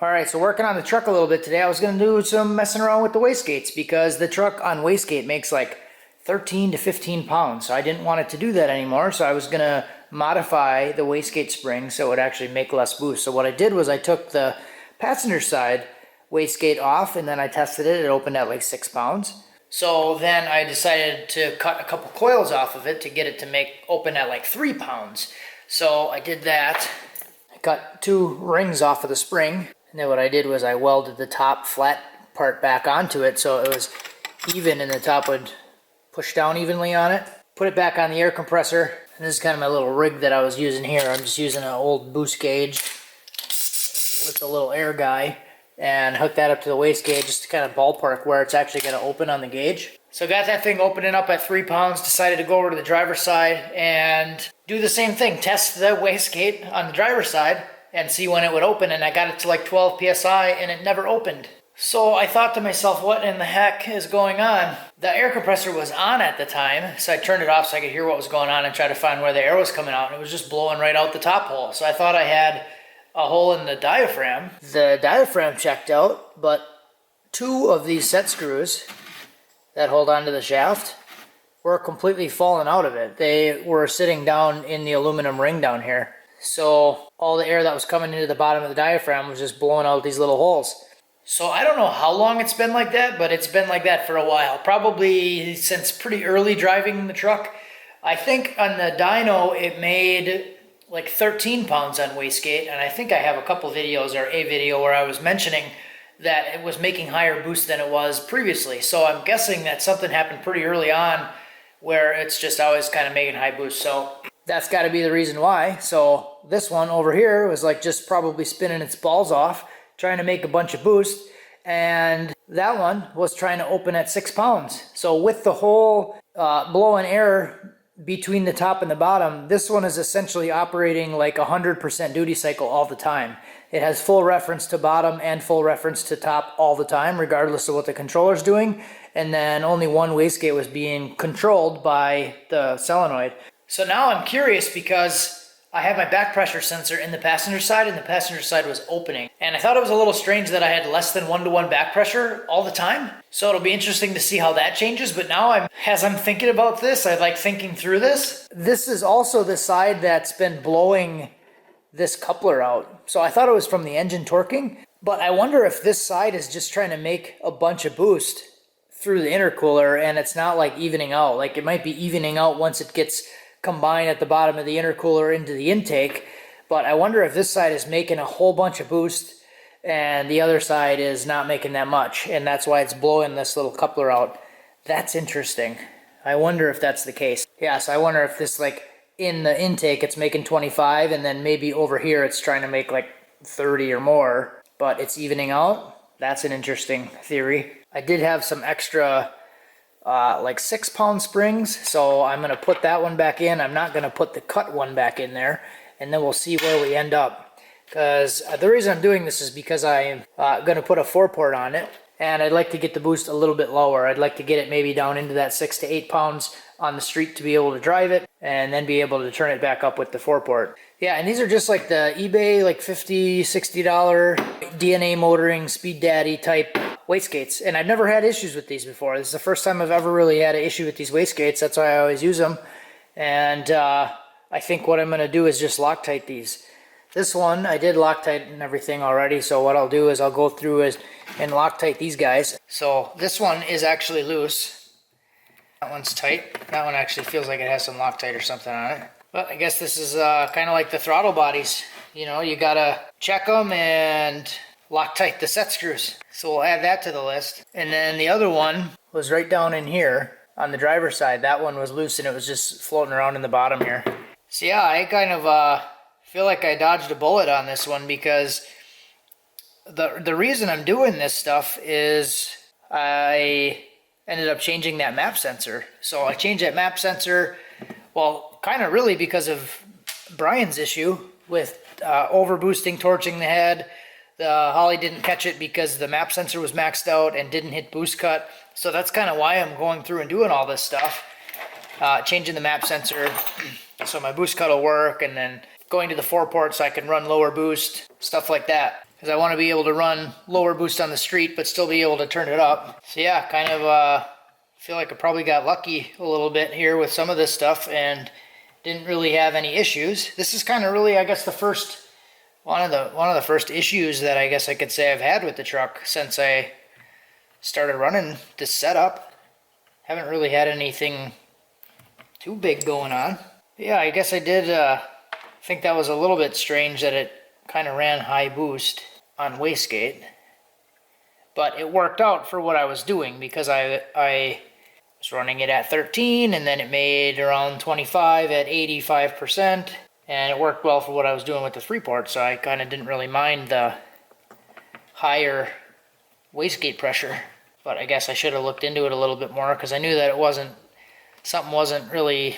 All right, so working on the truck a little bit today. I was going to do some messing around with the wastegates because the truck on wastegate makes like 13 to 15 pounds. So I didn't want it to do that anymore. So I was going to modify the wastegate spring so it would actually make less boost. So what I did was I took the passenger side wastegate off and then I tested it. It opened at like 6 pounds. So then I decided to cut a couple coils off of it to get it to open at like 3 pounds. So I did that. I cut 2 rings off of the spring. And then what I did was I welded the top flat part back onto it so it was even and the top would push down evenly on it. Put it back on the air compressor. And this is kind of my little rig that I was using here. I'm just using an old boost gauge with the little air guy and hook that up to the wastegate just to kind of ballpark where it's actually going to open on the gauge. So got that thing opening up at 3 pounds, decided to go over to the driver's side and do the same thing. Test the wastegate on the driver's side and see when it would open, and I got it to like 12 psi and it never opened. So I thought to myself, what in the heck is going on? The air compressor was on at the time, so I turned it off so I could hear what was going on and try to find where the air was coming out, and it was just blowing right out the top hole. So I thought I had a hole in the diaphragm. The diaphragm checked out, but 2 of these set screws that hold onto the shaft were completely fallen out of it. They were sitting down in the aluminum ring down here. So all the air that was coming into the bottom of the diaphragm was just blowing out these little holes. So I don't know how long it's been like that, but it's been like that for a while. Probably since pretty early driving the truck. I think on the dyno it made like 13 pounds on wastegate, and I think I have a couple videos or a video where I was mentioning that it was making higher boost than it was previously. So I'm guessing that something happened pretty early on where it's just always kind of making high boost. So that's got to be the reason why. So this one over here was like just probably spinning its balls off, trying to make a bunch of boost. And that one was trying to open at 6 pounds. So with the whole blowing air between the top and the bottom, this one is essentially operating like 100% duty cycle all the time. It has full reference to bottom and full reference to top all the time, regardless of what the controller's doing. And then only one wastegate was being controlled by the solenoid. So now I'm curious because I have my back pressure sensor in the passenger side and the passenger side was opening. And I thought it was a little strange that I had less than 1-to-1 back pressure all the time. So it'll be interesting to see how that changes. But now as I'm thinking about this, I like thinking through this. This is also the side that's been blowing this coupler out. So I thought it was from the engine torquing. But I wonder if this side is just trying to make a bunch of boost through the intercooler and it's not like evening out. Like it might be evening out once it gets combine at the bottom of the intercooler into the intake, but I wonder if this side is making a whole bunch of boost and the other side is not making that much, and that's why it's blowing this little coupler out. That's interesting. I wonder if that's the case. Yeah, so I wonder if this, like, in the intake it's making 25 and then maybe over here it's trying to make like 30 or more, but it's evening out. That's an interesting theory. I did have some extra like 6-pound springs, so I'm going to put that one back in. I'm not going to put the cut one back in there, and then we'll see where we end up. Because the reason I'm doing this is because I'm going to put a 4-port on it, and I'd like to get the boost a little bit lower. I'd like to get it maybe down into that 6 to 8 pounds on the street to be able to drive it, and then be able to turn it back up with the 4-port. Yeah, and these are just like the eBay, like $50, $60 DNA motoring, Speed Daddy type wastegates, and I've never had issues with these before. This is the first time I've ever really had an issue with these wastegates. That's why I always use them. And I think what I'm going to do is just Loctite these. This one I did Loctite and everything already, so what I'll do is I'll go through and Loctite these guys. So this one is actually loose. That one's tight. That one actually feels like it has some Loctite or something on it. But I guess this is kind of like the throttle bodies. You know, you gotta check them and Loctite the set screws. So we'll add that to the list. And then the other one was right down in here on the driver's side. That one was loose and it was just floating around in the bottom here. So yeah, I kind of feel like I dodged a bullet on this one because the reason I'm doing this stuff is I ended up changing that map sensor. So I changed that map sensor, well, kind of really because of Brian's issue with overboosting, torching the head. The Holley didn't catch it because the map sensor was maxed out and didn't hit boost cut. So that's kind of why I'm going through and doing all this stuff. Changing the map sensor so my boost cut will work, and then going to the 4-port so I can run lower boost, stuff like that. because I want to be able to run lower boost on the street, but still be able to turn it up. So yeah, kind of feel like I probably got lucky a little bit here with some of this stuff and didn't really have any issues. This is kind of really, I guess, the first one of the first issues that I guess I could say I've had with the truck since I started running this setup. Haven't really had anything too big going on. But yeah, I guess I did think that was a little bit strange that it kind of ran high boost on wastegate. But it worked out for what I was doing because I was running it at 13 and then it made around 25 at 85%. And it worked well for what I was doing with the 3-port, so I kind of didn't really mind the higher wastegate pressure. But I guess I should have looked into it a little bit more because I knew that something wasn't really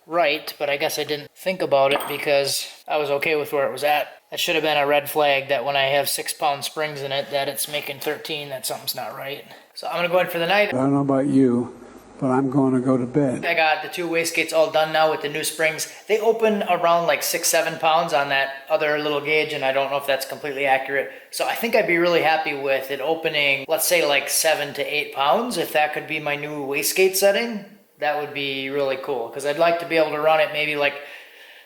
right, but I guess I didn't think about it because I was okay with where it was at. That should have been a red flag that when I have 6-pound springs in it that it's making 13, that something's not right. So I'm gonna go in for the night. I don't know about you, but I'm going to go to bed. I got the 2 wastegates all done now with the new springs. They open around like 6-7 pounds on that other little gauge, and I don't know if that's completely accurate. So I think I'd be really happy with it opening, let's say like 7 to 8 pounds. If that could be my new wastegate setting, that would be really cool. Because I'd like to be able to run it maybe like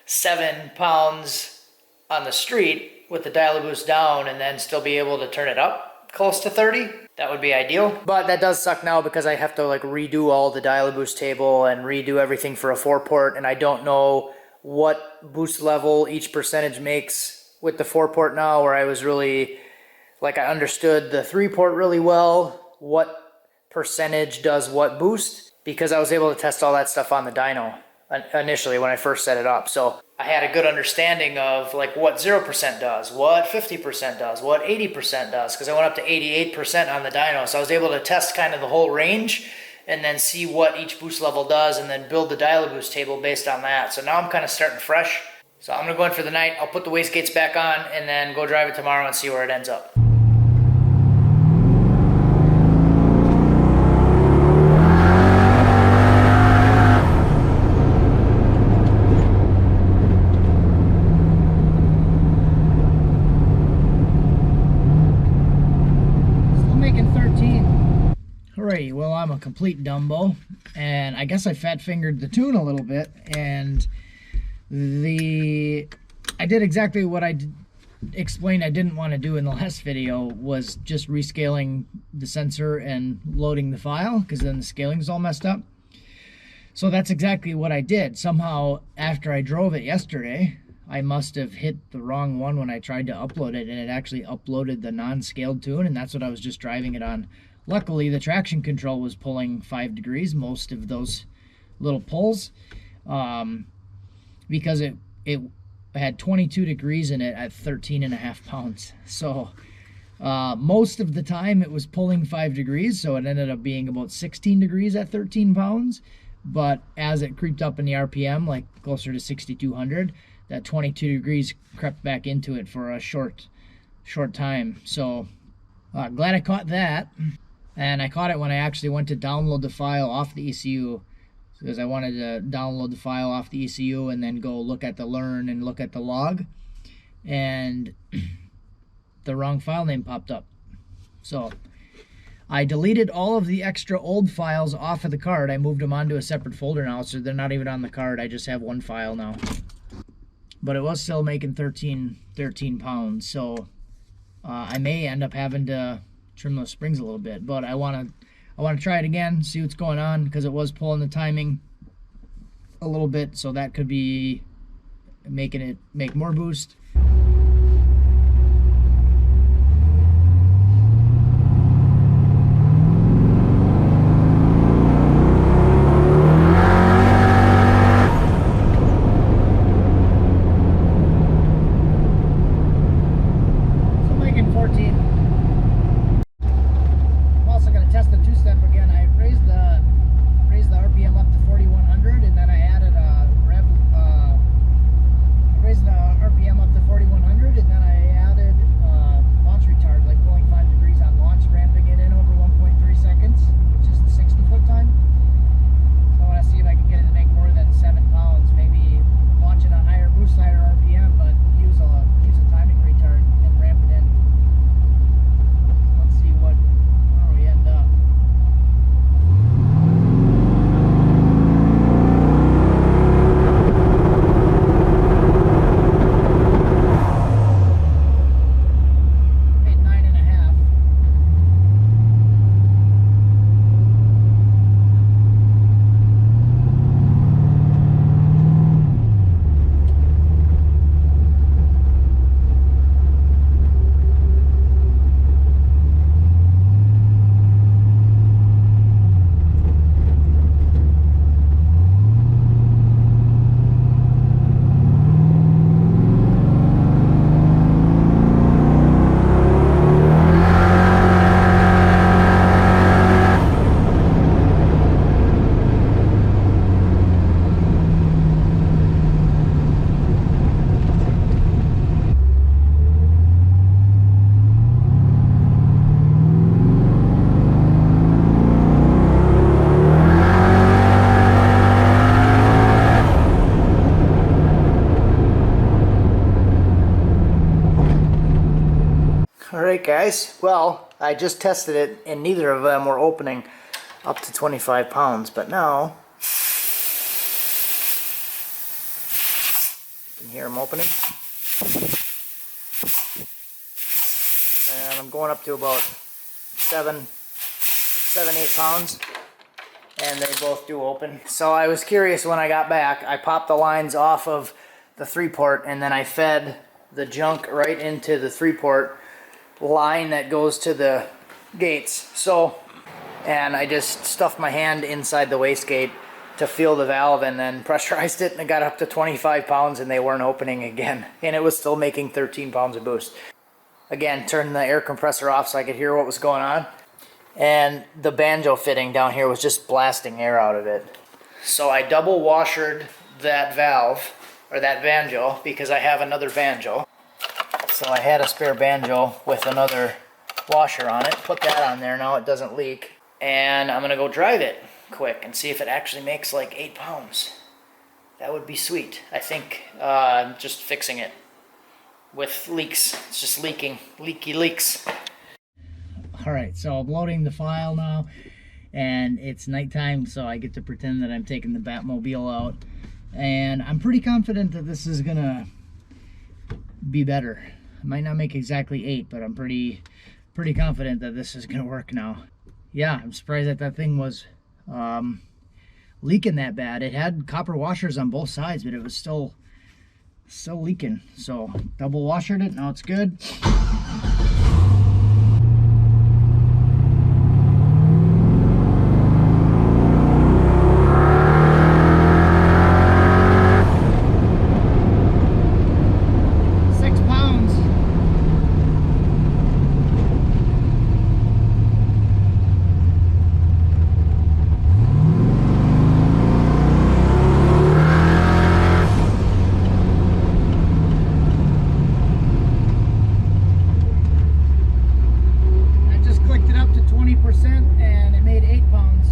7 pounds on the street with the dial-a-boost down and then still be able to turn it up close to 30. That would be ideal. But that does suck now because I have to like redo all the dial-a-boost table and redo everything for a 4-port, and I don't know what boost level each percentage makes with the 4-port now, where I was really, like, I understood the 3-port really well, what percentage does what boost, because I was able to test all that stuff on the dyno initially when I first set it up. So I had a good understanding of like what 0% does, what 50% does, what 80% does, because I went up to 88% on the dyno. So I was able to test kind of the whole range and then see what each boost level does and then build the dial-a-boost table based on that. So now I'm kind of starting fresh. So I'm gonna go in for the night. I'll put the wastegates back on and then go drive it tomorrow and see where it ends up. Alrighty, well, I'm a complete Dumbo, and I guess I fat-fingered the tune a little bit, and I did exactly what I explained I didn't want to do in the last video, was just rescaling the sensor and loading the file, because then the scaling's all messed up. So that's exactly what I did. Somehow, after I drove it yesterday, I must have hit the wrong one when I tried to upload it, and it actually uploaded the non-scaled tune, and that's what I was just driving it on. Luckily, the traction control was pulling 5 degrees, most of those little pulls, because it had 22 degrees in it at 13.5 pounds. So most of the time it was pulling 5 degrees, so it ended up being about 16 degrees at 13 pounds. But as it creeped up in the RPM, like closer to 6,200, that 22 degrees crept back into it for a short time. So glad I caught that. And I caught it when I actually went to download the file off the ECU, because I wanted to download the file off the ECU and then go look at the learn and look at the log, and the wrong file name popped up. So I deleted all of the extra old files off of the card. I moved them onto a separate folder now, so they're not even on the card. I just have one file now. But it was still making 13 pounds, so I may end up having to trim those springs a little bit, but I want to try it again, see what's going on, because it was pulling the timing a little bit, so that could be making it make more boost. So I'm making 14. RPM up to 4100, and then I added a rev. I raised the RPM up to Alright guys, well, I just tested it and neither of them were opening up to 25 pounds, but now you can hear them opening. And I'm going up to about 7, 8 pounds, and they both do open. So I was curious when I got back. I popped the lines off of the 3-port and then I fed the junk right into the 3-port line that goes to the gates. So, and I just stuffed my hand inside the wastegate to feel the valve and then pressurized it, and it got up to 25 pounds and they weren't opening again. And it was still making 13 pounds of boost. Again, turned the air compressor off so I could hear what was going on. And the banjo fitting down here was just blasting air out of it. So I double washered that valve, or that banjo, because I have another banjo. So I had a spare banjo with another washer on it. Put that on there, now it doesn't leak. And I'm gonna go drive it quick and see if it actually makes like 8 pounds. That would be sweet. I think I'm just fixing it with leaks. It's just leaking, leaky leaks. Alright, so I'm loading the file now, and it's nighttime, so I get to pretend that I'm taking the Batmobile out. And I'm pretty confident that this is gonna be better. I might not make exactly 8, but I'm pretty confident that this is gonna work now. Yeah, I'm surprised that that thing was leaking that bad. It had copper washers on both sides, but it was still leaking. So double washered it, now it's good. And it made 8 pounds.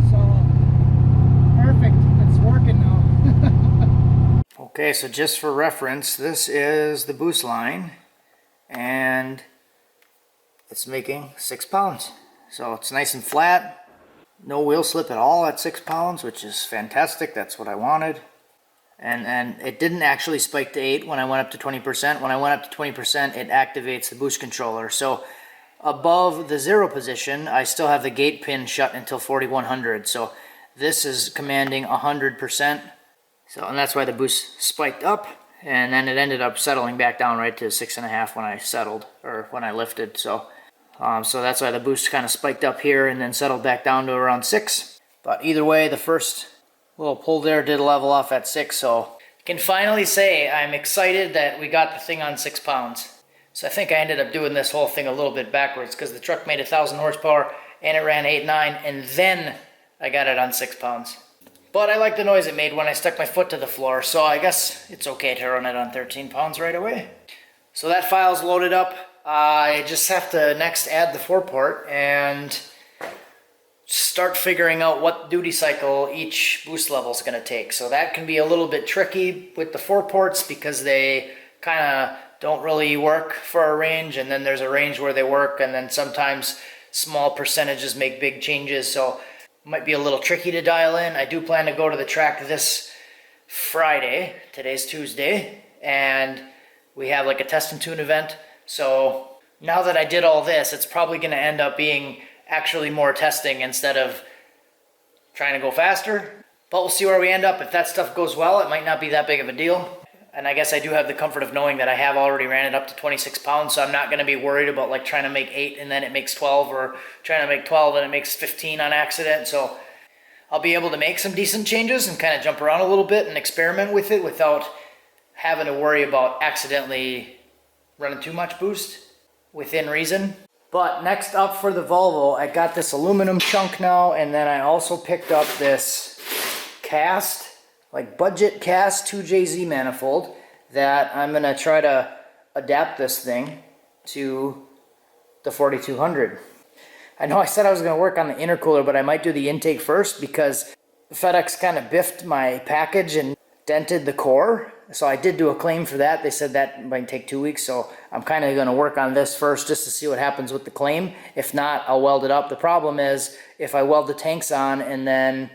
So perfect, it's working now. Okay, so just for reference, this is the boost line and it's making 6 pounds. So it's nice and flat, no wheel slip at all at 6 pounds, which is fantastic. That's what I wanted. And it didn't actually spike to 8 when I went up to 20%. When I went up to 20%, it activates the boost controller. So above the 0 position, I still have the gate pin shut until 4100. So this is commanding 100%. So, and that's why the boost spiked up, and then it ended up settling back down right to 6.5 when I settled, or when I lifted. So that's why the boost kind of spiked up here and then settled back down to around 6. But either way, the first little pull there did level off at 6. So I can finally say I'm excited that we got the thing on 6 pounds. So I think I ended up doing this whole thing a little bit backwards because the truck made 1,000 horsepower and it ran 8.9, and then I got it on 6 pounds. But I like the noise it made when I stuck my foot to the floor, so I guess it's okay to run it on 13 pounds right away. So that file's loaded up. I just have to next add the 4-port and start figuring out what duty cycle each boost level is going to take. So that can be a little bit tricky with the 4-ports because they kind of don't really work for a range, and then there's a range where they work, and then sometimes small percentages make big changes, so it might be a little tricky to dial in. I do plan to go to the track this Friday. Today's Tuesday, and we have like a test and tune event. So now that I did all this, it's probably going to end up being actually more testing instead of trying to go faster. But we'll see where we end up. If that stuff goes well, it might not be that big of a deal. And I guess I do have the comfort of knowing that I have already ran it up to 26 pounds, so I'm not going to be worried about like trying to make 8 and then it makes 12, or trying to make 12 and it makes 15 on accident. So I'll be able to make some decent changes and kind of jump around a little bit and experiment with it without having to worry about accidentally running too much boost within reason. But next up for the Volvo, I got this aluminum chunk now, and then I also picked up this cast, like budget cast 2JZ manifold that I'm gonna try to adapt this thing to the 4200. I know I said I was gonna work on the intercooler, but I might do the intake first because FedEx kind of biffed my package and dented the core, So I did do a claim for that. They said that might take 2 weeks, so I'm kind of going to work on this first just to see what happens with the claim. If not, I'll weld it up. The problem is if I weld the tanks on and then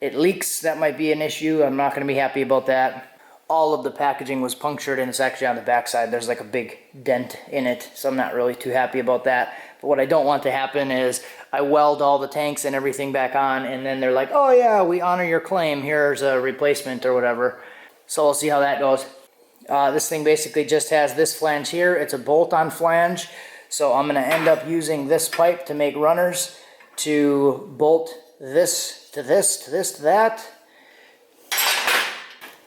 it leaks, that might be an issue. I'm not going to be happy about that. All of the packaging was punctured, and it's actually on the backside. There's like a big dent in it, so I'm not really too happy about that. But what I don't want to happen is I weld all the tanks and everything back on, and then they're like, oh yeah, we honor your claim, here's a replacement or whatever. So we'll see how that goes. This thing basically just has this flange here. It's a bolt-on flange, so I'm going to end up using this pipe to make runners to bolt this to this to this to that.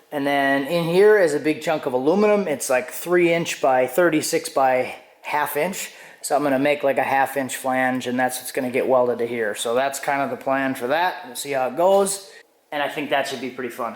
And then in here is a big chunk of aluminum. It's like 3" by 36 by ½ inch. So I'm going to make like a ½ inch flange, and that's what's going to get welded to here. So that's kind of the plan for that. We'll see how it goes. And I think that should be pretty fun.